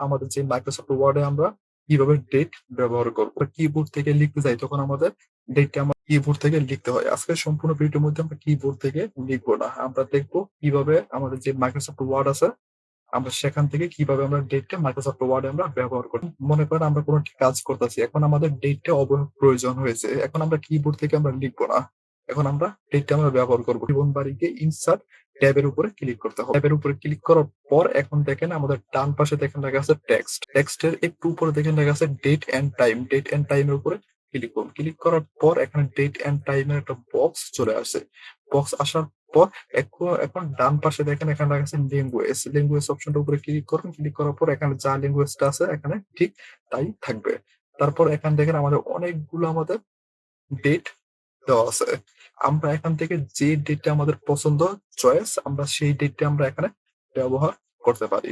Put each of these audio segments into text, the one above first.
আমাদের যে মাইক্রোসফট ওয়ার্ডে আমরা কিভাবে ডেট ব্যবহার করব। কিবোর্ড থেকে লিখতে যাই তখন আমাদের ডেটটা আমরা কিবোর্ড থেকে লিখতে হয়। আজকে সম্পূর্ণ ভিডিওর মধ্যে আমরা কিবোর্ড থেকে লিখবো না। আমরা দেখবো কিভাবে আমাদের যে মাইক্রোসফট ওয়ার্ড আছে আমরা সেখান থেকে কিভাবে আমরা ডেটটা মাইক্রোসফট ওয়ার্ডে আমরা ব্যবহার করি। মনে করেন আমরা কোনো একটি কাজ করতেছি, এখন আমাদের ডেটটা প্রয়োজন হয়েছে, এখন আমরা কিবোর্ড থেকে আমরা লিখবো না, এখন আমরা ডেটটা আমরা ব্যবহার করবো। জীবন বাড়িকে ইনসার্ট ট্যাবের উপরে ক্লিক করতে হবে। ট্যাবের উপরে ক্লিক করার পর এখন দেখেন আমাদের ডান পাশে দেখেন লেখা আছে টেক্সট। টেক্সটের একটু উপরে দেখেন লেখা আছে date and time. Date and টাইমের উপরে ক্লিক করুন। ক্লিক করার পর এখানে ডেট এন্ড টাইমের একটা বক্স চলে আসে। বক্স আসার পর এখন ডান পাশে দেখেন এখানে লেখা আছে ল্যাঙ্গুয়েজ। ল্যাঙ্গুয়েজ অপশনটার উপরে ক্লিক করুন। ক্লিক করার পর এখানে যা ল্যাঙ্গুয়েজটা আছে এখানে ঠিক তাই থাকবে। তারপর এখানে দেখেন আমাদের অনেকগুলো আমাদের ডেট দেওয়া আছে। আমরা এখান থেকে যে ডেটটা আমাদের পছন্দ চয়েস আমরা সেই ডেটটা আমরা এখানে ব্যবহার করতে পারি।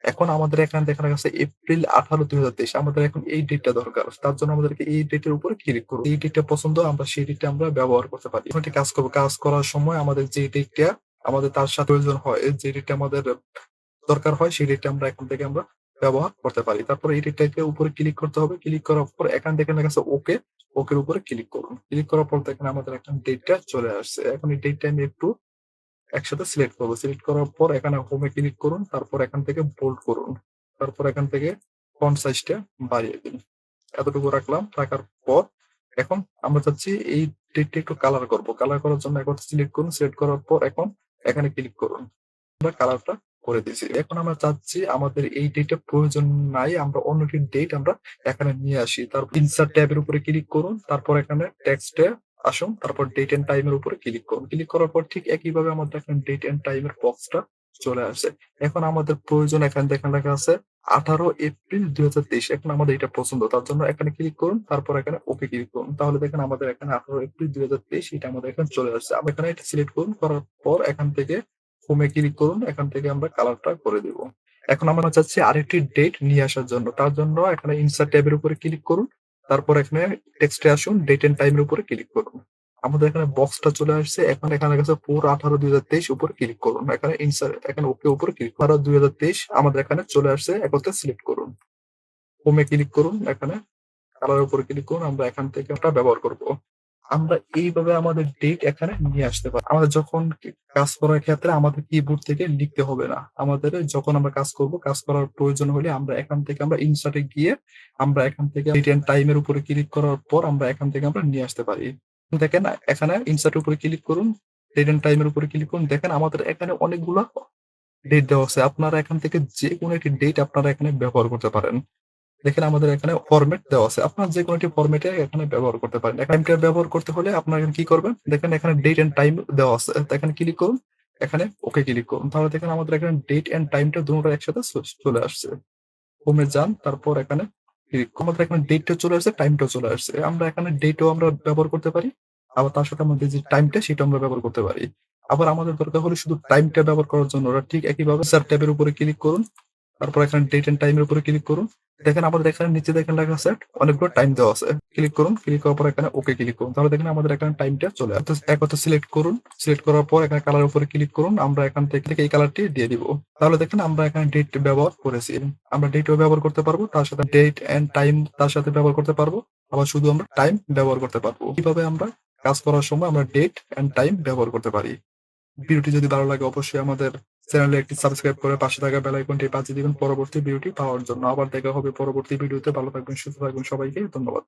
এখন আমাদের এখানে দেখা গেছে এপ্রিল 18, 2023 আমাদের এখন এই ডেটটা দরকার। তার জন্য আমাদেরকে এই ডেটের উপরে ক্লিক করব। এই ডেটটা পছন্দ আমরা সেই ডেটটা আমরা ব্যবহার করতে পারি। এখন কাজ করব, কাজ করার সময় আমাদের যে ডেটটা আমাদের তার সাথে প্রয়োজন হয়, যে ডেটটা আমাদের দরকার হয় সেই ডেটটা আমরা এখন থেকে আমরা ব্যবহার করতে পারি। তারপর এই ডেটটাকে উপরে ক্লিক করতে হবে। ক্লিক করার পর এখান থেকে লেখা আছে ওকে। ওকের উপরে ক্লিক করুন। ক্লিক করার পর দেখেন আমাদের এখন ডেটটা চলে আসছে। এখন এই ডেটটা আমি একটু একসাথে সিলেক্ট করবো। সিলেক্ট করার পর এখানে হোমে ক্লিক করুন। তারপর এখান থেকে বোল্ড করুন। তারপর এখান থেকে ফন্ট সাইজটা বাড়িয়ে দিন। এতটুকু রাখলাম। রাখার পর এখন আমরা চাচ্ছি এই ডেটটা একটু কালার করব। কালার করার জন্য এখন সিলেক্ট করুন। সিলেক্ট করার পর এখন এখানে ক্লিক করুন। আমরা কালারটা করে দিয়েছি। এখন আমরা চাচ্ছি আমাদের এই ডেটের প্রয়োজন নাই, আমরা অন্য একটি ডেট আমরা এখানে নিয়ে আসি। তারপর ইনসার্ট ট্যাবের উপরে ক্লিক করুন। তারপর এখানে টেক্সটে আসুন। তারপর ডেট এন্ড টাইমের উপরে ক্লিক করুন। ক্লিক করার পর ঠিক একইভাবে আমাদের এখানে ডেট এন্ড টাইমের বক্সটা চলে আসে। এখন আমাদের প্রয়োজন এখানে দেখেন লেখা আছে 18 এপ্রিল 2023। এখন আমাদের এটা পছন্দ, তার জন্য এখানে ক্লিক করুন। তারপর এখানে ওকে ক্লিক করুন। তাহলে দেখেন আমাদের এখানে 18 এপ্রিল 2023 এটা আমাদের এখানে চলে আসছে। আমরা এখানে এটা সিলেক্ট করুন। করার পর এখান থেকে হোমে ক্লিক করুন। এখান থেকে আমরা কালারটা করে দিব। এখন আমরা চাচ্ছি আরেকটি ডেট নিয়ে আসার জন্য, তার জন্য এখানে ইনসার্ট ট্যাবের উপরে ক্লিক করুন। তারপর এখানে টেক্সটে আসুন। ডেট এন্ড টাইমের উপরে ক্লিক করুন। আমাদের এখানে বক্সটা চলে আসছে। এখন এখানে কাছে 4/18/2023 উপরে ক্লিক করুন। এখানে ইনসার্ট এখানে ওকে উপরে ক্লিক করুন। 2023 আমাদের এখানে চলে আসছে। একত্রে সিলেক্ট করুন। হোমে ক্লিক করুন। এখানে কালারের উপরে ক্লিক করুন। আমরা এখান থেকে ওটা ব্যবহার করব। আমরা এইভাবে আমাদের ডেট এখানে নিয়ে আসতে পারি। আমাদের যখন কাজ করার ক্ষেত্রে আমাদের কিবোর্ড থেকে লিখতে হবে না। আমাদের যখন আমরা কাজ করব, কাজ করার প্রয়োজন হলে আমরা এখান থেকে আমরা ইনসার্টে গিয়ে আমরা এখান থেকে ডেট এন্ড টাইমের উপরে ক্লিক করার পর আমরা এখান থেকে আমরা নিয়ে আসতে পারি। দেখেন এখানে ইনসার্টের উপরে ক্লিক করুন। ডেট এন্ড টাইমের উপরে ক্লিক করুন। দেখেন আমাদের এখানে অনেকগুলো ডেট দেওয়া আছে। আপনারা এখান থেকে যে কোনো একটি ডেট আপনারা এখানে ব্যবহার করতে পারেন। দেখেন আমাদের এখানে ফরম্যাট দেওয়া আছে। আপনার যে কোনো একটি ফরম্যাটে এখানে ব্যবহার করতে পারেন। টাইমটা ব্যবহার করতে হলে আপনারা এখানে কি করবেন? দেখেন এখানে ডেট এন্ড টাইম দেওয়া আছে। তো এখানে ক্লিক করুন। এখানে ওকে ক্লিক করুন। তাহলে দেখেন আমাদের এখানে ডেট এন্ড টাইমটা দুটোটা একসাথে চলে আসছে। হোমে যান। তারপর এখানে ক্লিক আমাদের এখানে ডেটটা চলে আসছে, টাইমটাও চলে আসছে। আমরা এখানে ডেটও আমরা ব্যবহার করতে পারি। আবার তার সাথে আমাদের যে টাইমটা সেটা আমরা ব্যবহার করতে পারি। আবার আমাদের দরকার হলে শুধু টাইমটা ব্যবহার করার জন্য ওরা ঠিক একইভাবে সার্চ ট্যাবের উপরে ক্লিক করুন। তারপর এখানে ডেট এন্ড টাইমের উপরে ক্লিক করুন। দেখেন আমাদের এখানে নিচে দেখেন লেখা আছে অনেকগুলো টাইম দেওয়া আছে। ক্লিক করুন। ক্লিক করার পর এখানে ওকে ক্লিক করুন। তাহলে দেখেন আমাদের এখানে টাইমটা চলে আসে। একত্রে সিলেক্ট করুন। সিলেক্ট করার পর এখানে কালার উপরে ক্লিক করুন। আমরা এখান থেকে এই কালারটি দিয়ে দিব। তাহলে দেখেন আমরা এখানে ডেট ব্যবহার করেছি। আমরা ডেটও ব্যবহার করতে পারবো, তার সাথে ডেট এন্ড টাইম তার সাথে ব্যবহার করতে পারবো। আবার শুধু আমরা টাইম ব্যবহার করতে পারবো। কিভাবে আমরা কাজ করার সময় আমরা ডেট এন্ড টাইম ব্যবহার করতে পারি। ভিডিওটি যদি ভালো লাগে অবশ্যই আমাদের চ্যানেলে একটি সাবস্ক্রাইব করে পাশে থাকা বেল আইকনটি বাজিয়ে দিবেন পরবর্তী ভিডিওটি পাওয়ার জন্য। আবার দেখা হবে পরবর্তী ভিডিওতে। ভালো থাকবেন, সুস্থ থাকবেন। সবাইকে ধন্যবাদ।